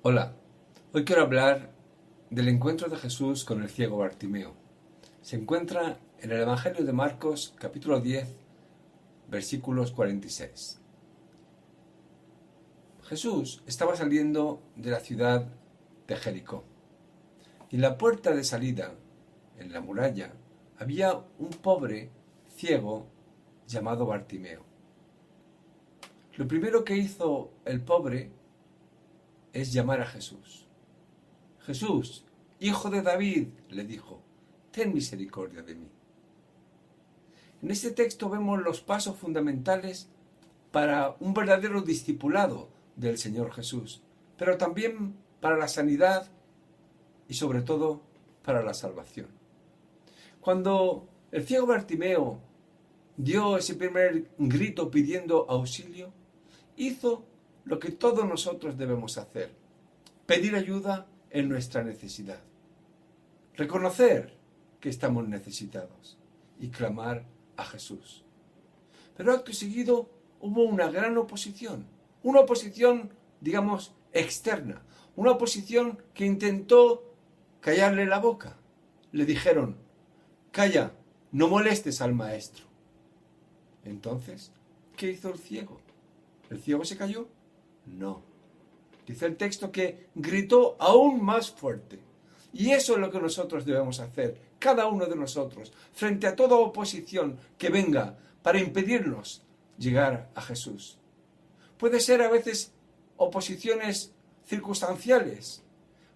Hola, hoy quiero hablar del encuentro de Jesús con el ciego Bartimeo. Se encuentra en el Evangelio de Marcos, capítulo 10, versículos 46. Jesús estaba saliendo de la ciudad de Jericó y en la puerta de salida, en la muralla, había un pobre ciego llamado Bartimeo. Lo primero que hizo el pobre es llamar a Jesús. Jesús, hijo de David, le dijo, ten misericordia de mí. En este texto vemos los pasos fundamentales para un verdadero discipulado del Señor Jesús, pero también para la sanidad y sobre todo para la salvación. Cuando el ciego Bartimeo dio ese primer grito pidiendo auxilio, hizo lo que todos nosotros debemos hacer: pedir ayuda en nuestra necesidad, reconocer que estamos necesitados y clamar a Jesús. Pero acto seguido hubo una gran oposición, digamos, externa, una oposición que intentó callarle la boca. Le dijeron: calla, no molestes al maestro. Entonces, ¿qué hizo el ciego? ¿El ciego se cayó? No. Dice el texto que gritó aún más fuerte. Y eso es lo que nosotros debemos hacer, cada uno de nosotros, frente a toda oposición que venga para impedirnos llegar a Jesús. Puede ser a veces oposiciones circunstanciales,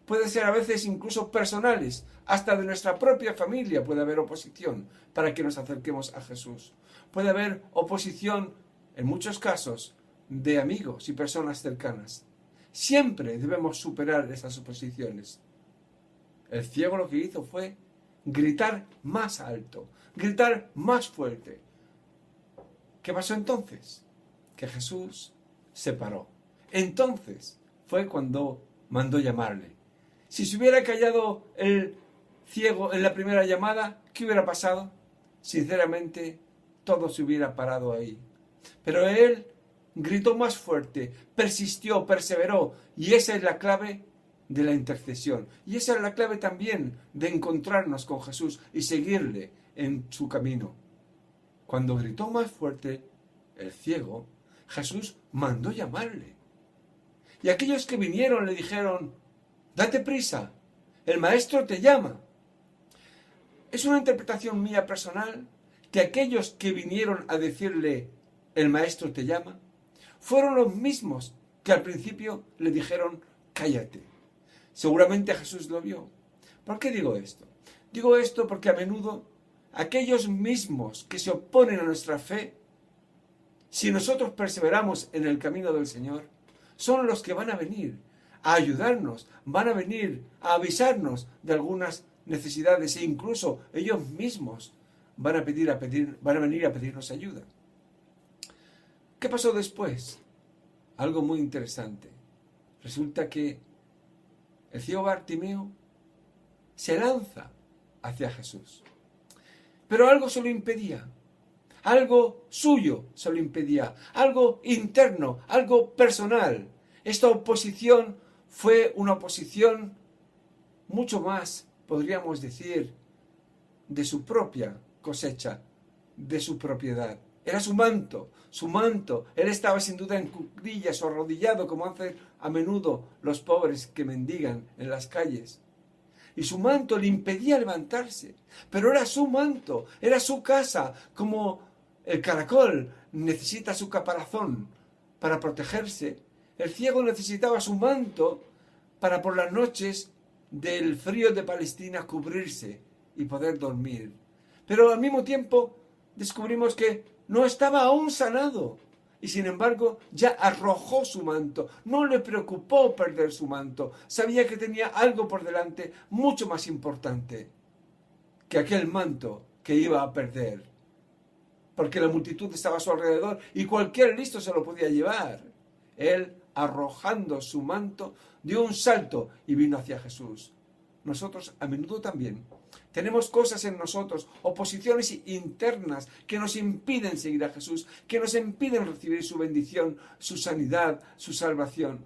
puede ser a veces incluso personales, hasta de nuestra propia familia puede haber oposición para que nos acerquemos a Jesús. Puede haber oposición, en muchos casos, de amigos y personas cercanas. Siempre debemos superar esas oposiciones. El ciego lo que hizo fue gritar más alto, gritar más fuerte. ¿Qué pasó entonces? Que Jesús se paró. Entonces fue cuando mandó llamarle. Si se hubiera callado el ciego en la primera llamada, ¿qué hubiera pasado? Sinceramente, todo se hubiera parado ahí. Pero él gritó más fuerte, persistió, perseveró, y esa es la clave de la intercesión. Y esa es la clave también de encontrarnos con Jesús y seguirle en su camino. Cuando gritó más fuerte el ciego, Jesús mandó llamarle. Y aquellos que vinieron le dijeron: date prisa, el maestro te llama. Es una interpretación mía personal que aquellos que vinieron a decirle: el maestro te llama, fueron los mismos que al principio le dijeron: cállate. Seguramente Jesús lo vio. ¿Por qué digo esto? Digo esto porque a menudo aquellos mismos que se oponen a nuestra fe, si nosotros perseveramos en el camino del Señor, son los que van a venir a ayudarnos, van a venir a avisarnos de algunas necesidades e incluso ellos mismos van a venir a pedirnos ayuda. ¿Qué pasó después? Algo muy interesante. Resulta que el ciego Bartimeo se lanza hacia Jesús. Pero algo se lo impedía. Algo suyo se lo impedía. Algo interno, algo personal. Esta oposición fue una oposición mucho más, podríamos decir, de su propia cosecha, de su propiedad. Era su manto. Él estaba sin duda en cuclillas o arrodillado, como hacen a menudo los pobres que mendigan en las calles. Y su manto le impedía levantarse. Pero era su manto, era su casa, como el caracol necesita su caparazón para protegerse. El ciego necesitaba su manto para por las noches del frío de Palestina cubrirse y poder dormir. Pero al mismo tiempo descubrimos que no estaba aún sanado y sin embargo ya arrojó su manto. No le preocupó perder su manto. Sabía que tenía algo por delante mucho más importante que aquel manto que iba a perder, porque la multitud estaba a su alrededor y cualquier listo se lo podía llevar. Él, arrojando su manto, dio un salto y vino hacia Jesús. Nosotros a menudo también tenemos cosas en nosotros, oposiciones internas que nos impiden seguir a Jesús, que nos impiden recibir su bendición, su sanidad, su salvación.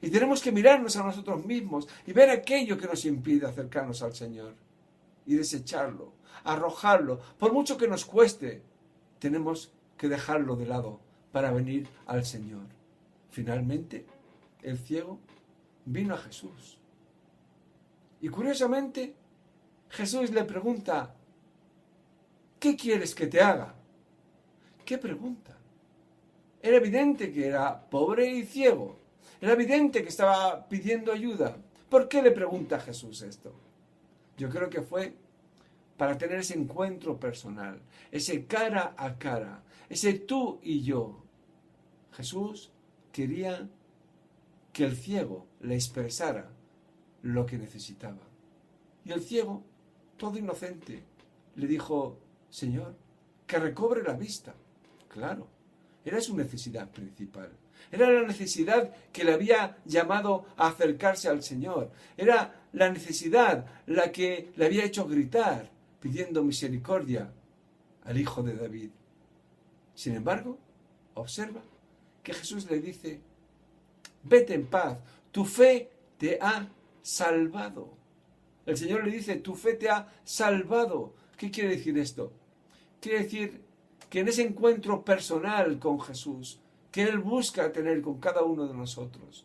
Y tenemos que mirarnos a nosotros mismos y ver aquello que nos impide acercarnos al Señor y desecharlo, arrojarlo. Por mucho que nos cueste, tenemos que dejarlo de lado para venir al Señor. Finalmente, el ciego vino a Jesús. Y curiosamente, Jesús le pregunta: ¿qué quieres que te haga? ¿Qué pregunta? Era evidente que era pobre y ciego. Era evidente que estaba pidiendo ayuda. ¿Por qué le pregunta a Jesús esto? Yo creo que fue para tener ese encuentro personal, ese cara a cara, ese tú y yo. Jesús quería que el ciego le expresara lo que necesitaba. Y el ciego, todo inocente, le dijo: Señor, que recobre la vista. Claro, era su necesidad principal. Era la necesidad que le había llamado a acercarse al Señor. Era la necesidad la que le había hecho gritar, pidiendo misericordia al Hijo de David. Sin embargo, observa que Jesús le dice: vete en paz, tu fe te ha salvado. El Señor le dice: tu fe te ha salvado. ¿Qué quiere decir esto? Quiere decir que en ese encuentro personal con Jesús, que Él busca tener con cada uno de nosotros,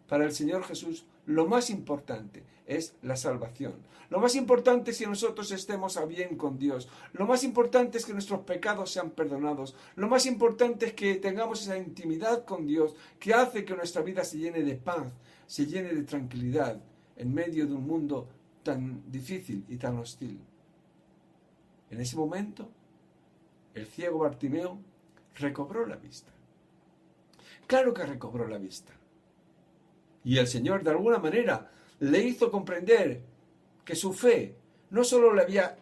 para el Señor Jesús, lo más importante es la salvación. Lo más importante es que nosotros estemos a bien con Dios. Lo más importante es que nuestros pecados sean perdonados. Lo más importante es que tengamos esa intimidad con Dios que hace que nuestra vida se llene de paz, se llene de tranquilidad en medio de un mundo tan difícil y tan hostil. En ese momento, el ciego Bartimeo recobró la vista. Claro que recobró la vista. Y el Señor, de alguna manera, le hizo comprender que su fe no solo le había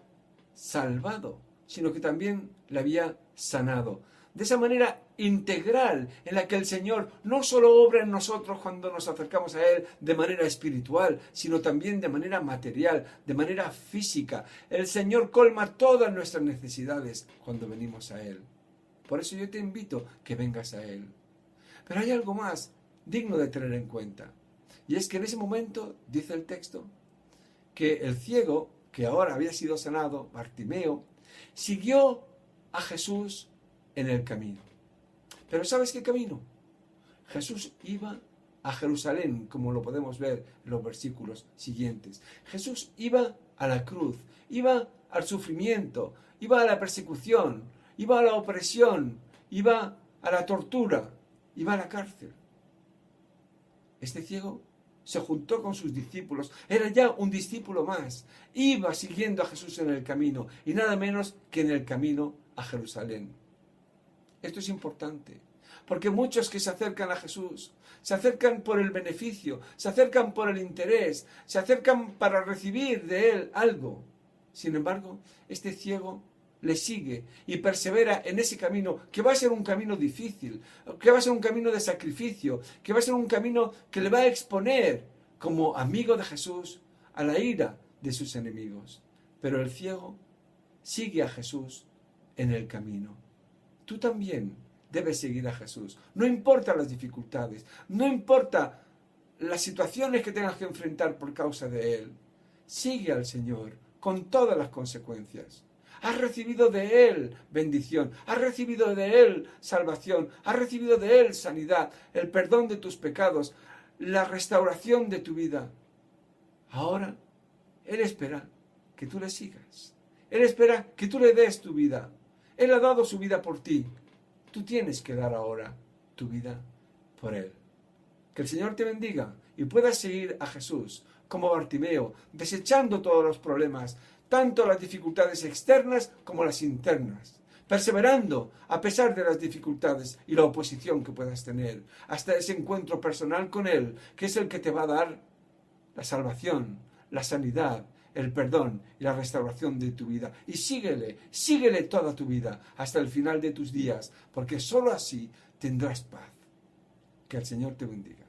salvado, sino que también le había sanado. De esa manera integral en la que el Señor no solo obra en nosotros cuando nos acercamos a Él de manera espiritual, sino también de manera material, de manera física. El Señor colma todas nuestras necesidades cuando venimos a Él. Por eso yo te invito que vengas a Él. Pero hay algo más digno de tener en cuenta. Y es que en ese momento, dice el texto, que el ciego, que ahora había sido sanado, Bartimeo, siguió a Jesús en el camino. Pero ¿sabes qué camino? Jesús iba a Jerusalén, como lo podemos ver en los versículos siguientes. Jesús iba a la cruz, iba al sufrimiento, iba a la persecución, iba a la opresión, iba a la tortura, iba a la cárcel. Este ciego se juntó con sus discípulos, era ya un discípulo más, iba siguiendo a Jesús en el camino, y nada menos que en el camino a Jerusalén. Esto es importante, porque muchos que se acercan a Jesús, se acercan por el beneficio, se acercan por el interés, se acercan para recibir de Él algo. Sin embargo, este ciego le sigue y persevera en ese camino, que va a ser un camino difícil, que va a ser un camino de sacrificio, que va a ser un camino que le va a exponer como amigo de Jesús a la ira de sus enemigos. Pero el ciego sigue a Jesús en el camino. Tú también debes seguir a Jesús. No importa las dificultades, no importa las situaciones que tengas que enfrentar por causa de Él. Sigue al Señor con todas las consecuencias. Has recibido de Él bendición, has recibido de Él salvación, has recibido de Él sanidad, el perdón de tus pecados, la restauración de tu vida. Ahora, Él espera que tú le sigas. Él espera que tú le des tu vida. Él ha dado su vida por ti. Tú tienes que dar ahora tu vida por Él. Que el Señor te bendiga y puedas seguir a Jesús como Bartimeo, desechando todos los problemas, tanto las dificultades externas como las internas, perseverando a pesar de las dificultades y la oposición que puedas tener, hasta ese encuentro personal con Él, que es el que te va a dar la salvación, la sanidad, el perdón y la restauración de tu vida. Y síguele toda tu vida, hasta el final de tus días, porque sólo así tendrás paz. Que el Señor te bendiga.